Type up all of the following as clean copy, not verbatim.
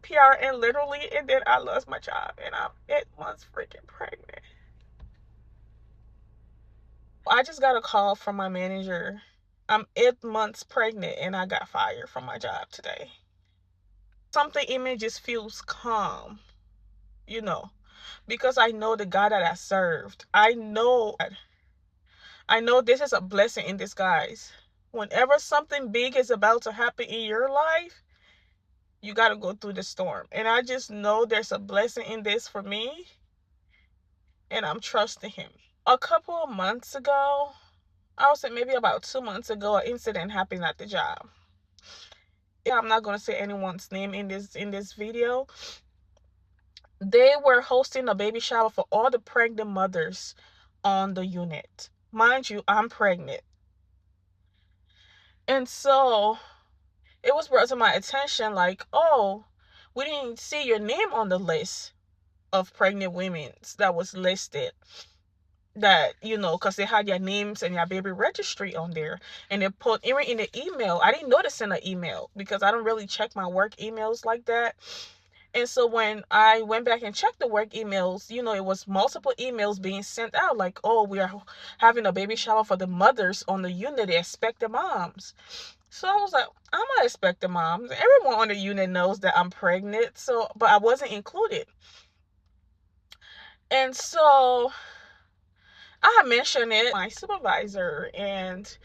PRN literally, and then I lost my job, and I'm 8 months freaking pregnant. I just got a call from my manager. I'm 8 months pregnant, and I got fired from my job today. Something in me just feels calm, you know, because I know the God that I served. I know this is a blessing in disguise. Whenever something big is about to happen in your life, you got to go through the storm. And I just know there's a blessing in this for me, and I'm trusting Him. A couple of months ago, I would say maybe about 2 months ago, an incident happened at the job. I'm not going to say anyone's name in this video. They were hosting a baby shower for all the pregnant mothers on the unit. Mind you, I'm pregnant. And so it was brought to my attention like, oh, we didn't see your name on the list of pregnant women that was listed. That, because they had your names and your baby registry on there. And they put even in the email. I didn't notice in the email because I don't really check my work emails like that. And so when I went back and checked the work emails, it was multiple emails being sent out like, oh, we are having a baby shower for the mothers on the unit, the expectant moms. So I was like, I'm not expecting moms. Everyone on the unit knows that I'm pregnant. So, but I wasn't included. And so I mentioned it to my supervisor, and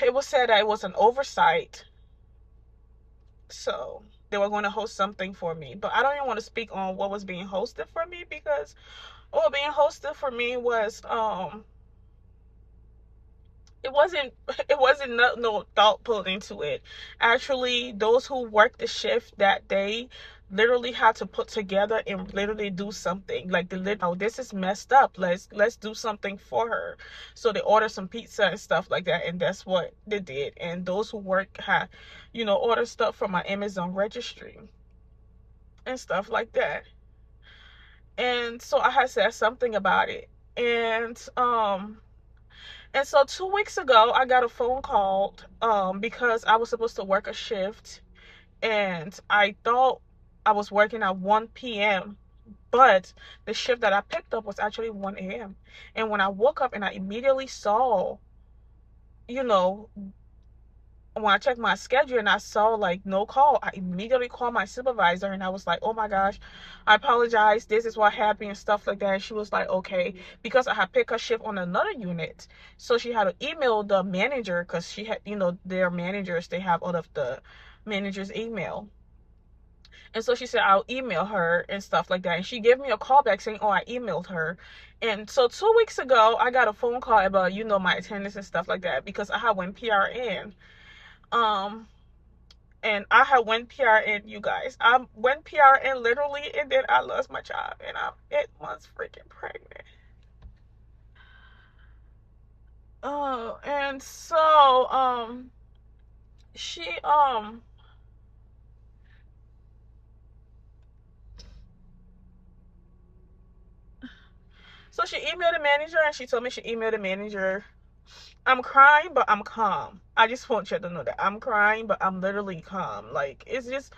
it was said that it was an oversight. So they were going to host something for me. But I don't even want to speak on what was being hosted for me, because what being hosted for me was it wasn't no thought put into it. Actually, those who worked the shift that day literally had to put together and literally do something like this is messed up, let's do something for her. So they ordered some pizza and stuff like that, and that's what they did. And those who work had ordered stuff from my Amazon registry and stuff like that. And so I had said something about it. And so 2 weeks ago, I got a phone call because I was supposed to work a shift, and I thought I was working at 1 p.m. But the shift that I picked up was actually 1 a.m. And when I woke up and I immediately saw, you know, when I checked my schedule and I saw like no call, I immediately called my supervisor and I was like, oh my gosh, I apologize. This is what happened and stuff like that. And she was like, okay, because I had picked a shift on another unit. So she had to email the manager, because she had, their managers, they have all of the managers' email. And so she said, I'll email her and stuff like that. And she gave me a call back saying, oh, I emailed her. And so 2 weeks ago, I got a phone call about, my attendance and stuff like that, because I had went PRN. Um, and I had went PRN, you guys. I went PRN literally, and then I lost my job, and I'm 8 months freaking pregnant. Oh, and so she so she emailed the manager, and she told me she emailed the manager. I'm crying, but I'm calm. I just want you to know that I'm crying, but I'm literally calm. Like, it's just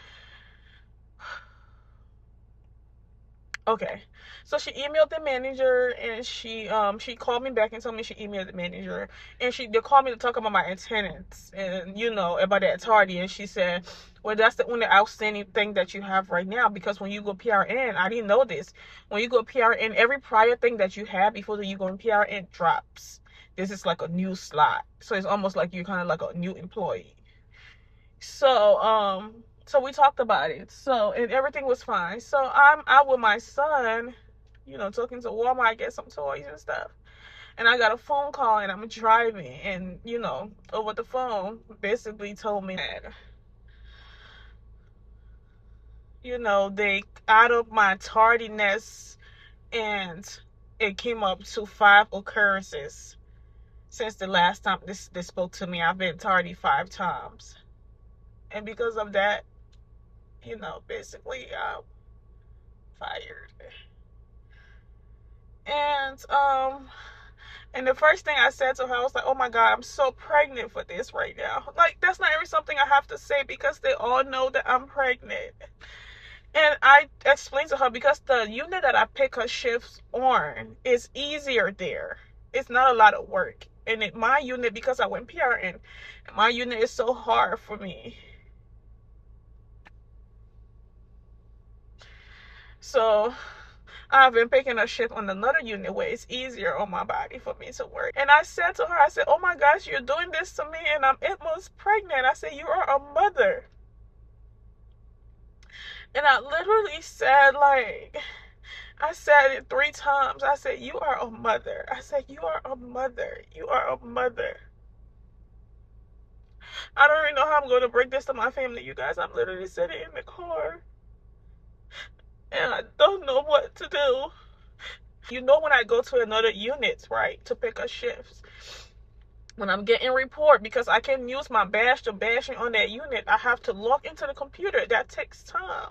okay. So she emailed the manager, and she called me back and told me she emailed the manager, and they called me to talk about my attendance and about that tardy. And she said, well, that's the only outstanding thing that you have right now, because when you go PRN, I didn't know this, when you go PRN, every prior thing that you had before you go in PRN drops. This is like a new slot, so it's almost like you're kind of like a new employee. So we talked about it. So, and everything was fine. So I'm out with my son, talking to Walmart, get some toys and stuff. And I got a phone call, and I'm driving, and over the phone basically told me that they out of my tardiness, and it came up to 5 occurrences since the last time they spoke to me. I've been tardy 5 times. And because of that, basically fired. And And the first thing I said to her, I was like, oh my God, I'm so pregnant for this right now. Like, that's not even something I have to say because they all know that I'm pregnant. And I explained to her because the unit that I pick her shifts on is easier there. It's not a lot of work. And my unit, because I went PRN, my unit is so hard for me. So I've been picking a shift on another unit where it's easier on my body for me to work. And I said to her, I said, oh my gosh, you're doing this to me and I'm almost pregnant. I said, you are a mother. And I literally said, like, I said it 3 times. I said, you are a mother. I said, you are a mother. You are a mother. I don't even know how I'm going to break this to my family, you guys. I'm literally sitting in the car. And I don't know what to do. You know, when I go to another unit, right, to pick up shifts, when I'm getting report, because I can use my badge to bash in on that unit, I have to log into the computer. That takes time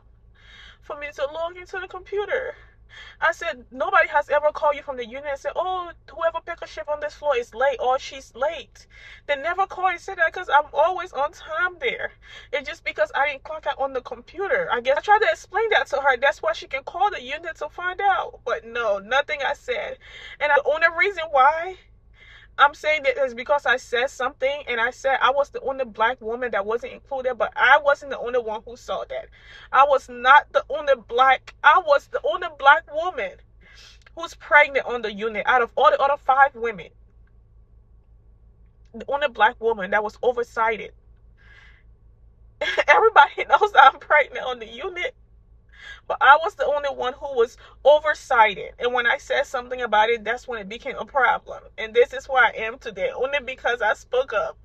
for me to log into the computer. I said, nobody has ever called you from the unit and said, oh, whoever picked a shift on this floor is late or she's late. They never called and said that because I'm always on time there. It's just because I didn't clock out on the computer. I guess I tried to explain that to her. That's why she can call the unit to find out. But no, nothing I said. And the only reason why I'm saying that is because I said something and I said I was the only black woman that wasn't included, but I wasn't the only one who saw that. I was not the only black, I was the only black woman who's pregnant on the unit out of all the other 5 women. The only black woman that was oversighted. Everybody knows that I'm pregnant on the unit. But I was the only one who was oversighted. And when I said something about it, that's when it became a problem. And this is where I am today. Only because I spoke up.